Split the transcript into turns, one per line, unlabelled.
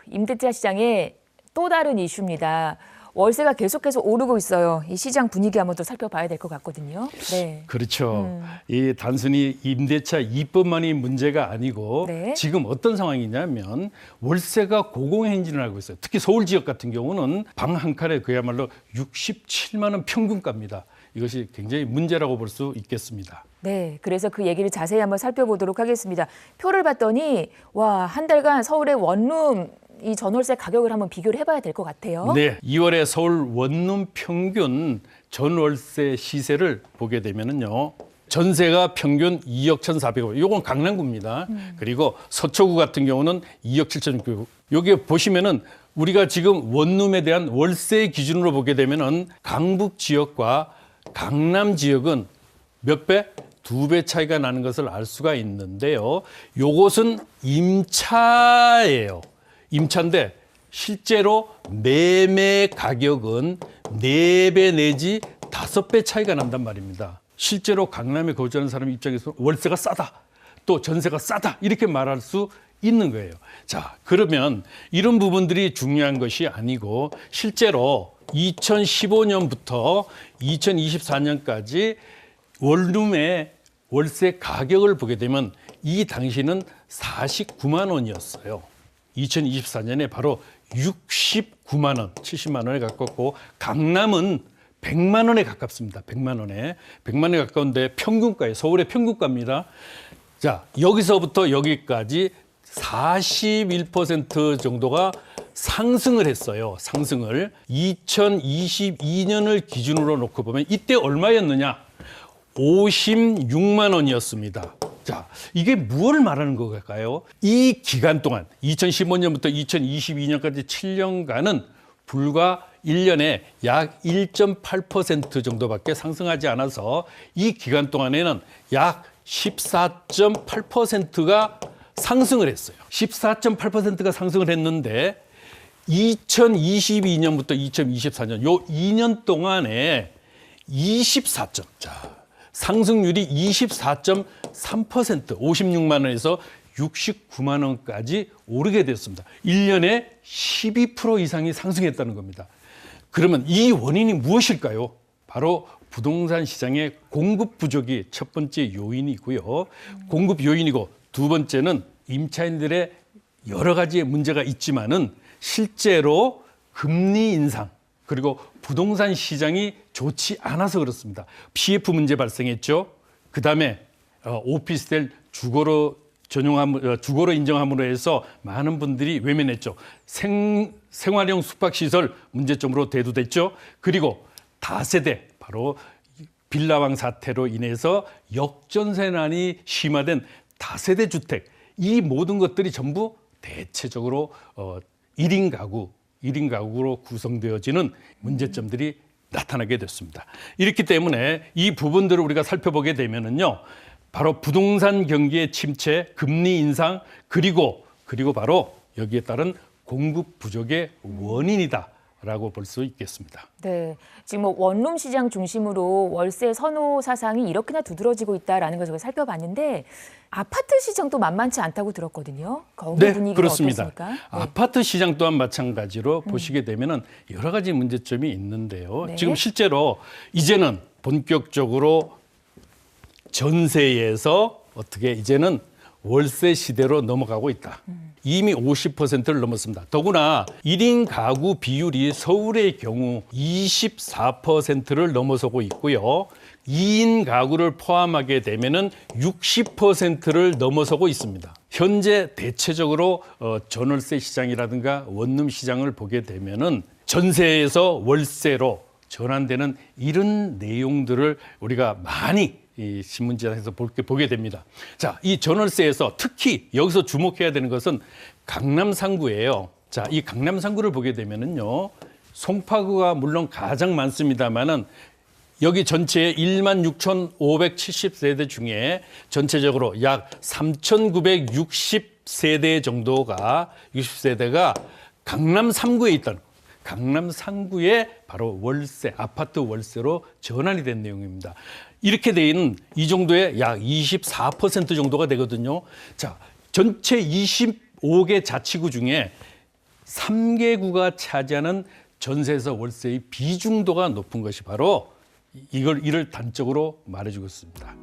임대차 시장의 또 다른 이슈입니다. 월세가 계속해서 오르고 있어요. 이 시장 분위기 한번 더 살펴봐야 될 것 같거든요. 네.
그렇죠. 이 단순히 임대차 이뿐만이 문제가 아니고
네.
지금 어떤 상황이냐면 월세가 고공행진을 하고 있어요. 특히 서울 지역 같은 경우는 방 한 칸에 그야말로 67만 원 평균가입니다. 이것이 굉장히 문제라고 볼 수 있겠습니다.
네, 그래서 그 얘기를 자세히 한번 살펴보도록 하겠습니다. 표를 봤더니 한 달간 서울의 원룸 이 전월세 가격을 한번 비교를 해봐야 될 것 같아요.
네, 2월에 서울 원룸 평균 전월세 시세를 보게 되면은요. 전세가 평균 2억 1,400원. 요건 강남구입니다. 그리고 서초구 같은 경우는 2억 7,600원. 여기 보시면은 우리가 지금 원룸에 대한 월세 기준으로 보게 되면은 강북 지역과 강남 지역은 몇 배? 2배 차이가 나는 것을 알 수가 있는데요. 요것은 임차예요. 임차인데 실제로 매매 가격은 4배 내지 5배 차이가 난단 말입니다. 실제로 강남에 거주하는 사람 입장에서 월세가 싸다, 또 전세가 싸다 이렇게 말할 수 있는 거예요. 자, 그러면 이런 부분들이 중요한 것이 아니고 실제로 2015년부터 2024년까지 원룸의 월세 가격을 보게 되면 이 당시는 49만 원이었어요. 2024년에 바로 69만 원, 70만 원에 가깝고 강남은 100만 원에 가깝습니다. 100만 원에. 100만 원에 가까운데 평균가예요. 서울의 평균가입니다. 자, 여기서부터 여기까지 41% 정도가 상승을 했어요. 상승을. 2022년을 기준으로 놓고 보면 이때 얼마였느냐? 56만 원이었습니다. 자, 이게 무엇을 말하는 걸까요? 이 기간 동안 2015년부터 2022년까지 7년간은 불과 1년에 약 1.8% 정도밖에 상승하지 않아서 이 기간 동안에는 약 14.8%가 상승을 했어요. 14.8%가 상승을 했는데 2022년부터 2024년 요 2년 동안에 24점. 자, 상승률이 24.3%, 56만 원에서 69만 원까지 오르게 됐습니다. 1년에 12% 이상이 상승했다는 겁니다. 그러면 이 원인이 무엇일까요? 바로 부동산 시장의 공급 부족이 첫 번째 요인이고요. 공급 요인이고 두 번째는 임차인들의 여러 가지의 문제가 있지만은 실제로 금리 인상 그리고 부동산 시장이 좋지 않아서 그렇습니다. PF 문제 발생했죠. 그다음에 오피스텔 주거로 인정함으로 해서 많은 분들이 외면했죠. 생활형 숙박시설 문제점으로 대두됐죠. 그리고 다세대, 바로 빌라왕 사태로 인해서 역전세난이 심화된 다세대 주택, 이 모든 것들이 전부 대체적으로 1인 가구로 구성되어지는 문제점들이 나타나게 됐습니다. 이렇기 때문에 이 부분들을 우리가 살펴보게 되면은요, 바로 부동산 경기의 침체, 금리 인상, 그리고 바로 여기에 따른 공급 부족의 원인이다라고 볼 수 있겠습니다.
네, 지금 원룸 시장 중심으로 월세 선호 사상이 이렇게나 두드러지고 있다라는 것을 살펴봤는데 아파트 시장도 만만치 않다고 들었거든요. 거기
네,
분위기는
그렇습니다.
어떻습니까? 네.
아파트 시장 또한 마찬가지로 보시게 되면은 여러 가지 문제점이 있는데요.
네.
지금 실제로 이제는 본격적으로 전세에서 어떻게 이제는 월세 시대로 넘어가고 있다. 이미 50%를 넘었습니다. 더구나 1인 가구 비율이 서울의 경우 24%를 넘어서고 있고요. 2인 가구를 포함하게 되면은 60%를 넘어서고 있습니다. 현재 대체적으로 전월세 시장이라든가 원룸 시장을 보게 되면은 전세에서 월세로 전환되는 이런 내용들을 우리가 많이 이 신문지에서 보게 됩니다. 자, 이 전월세에서 특히 여기서 주목해야 되는 것은 강남 상구예요. 자, 이 강남 상구를 보게 되면은요, 송파구가 물론 가장 많습니다만은 여기 전체에 16,570세대 중에 전체적으로 약 3,960세대 정도가 60세대가 강남 3구에 있다는 거. 강남 상구에 바로 월세, 아파트 월세로 전환이 된 내용입니다. 이렇게 돼 있는 이 정도의 약 24% 정도가 되거든요. 자, 전체 25개 자치구 중에 3개구가 차지하는 전세에서 월세의 비중도가 높은 것이 바로 이를 단적으로 말해주고 있습니다.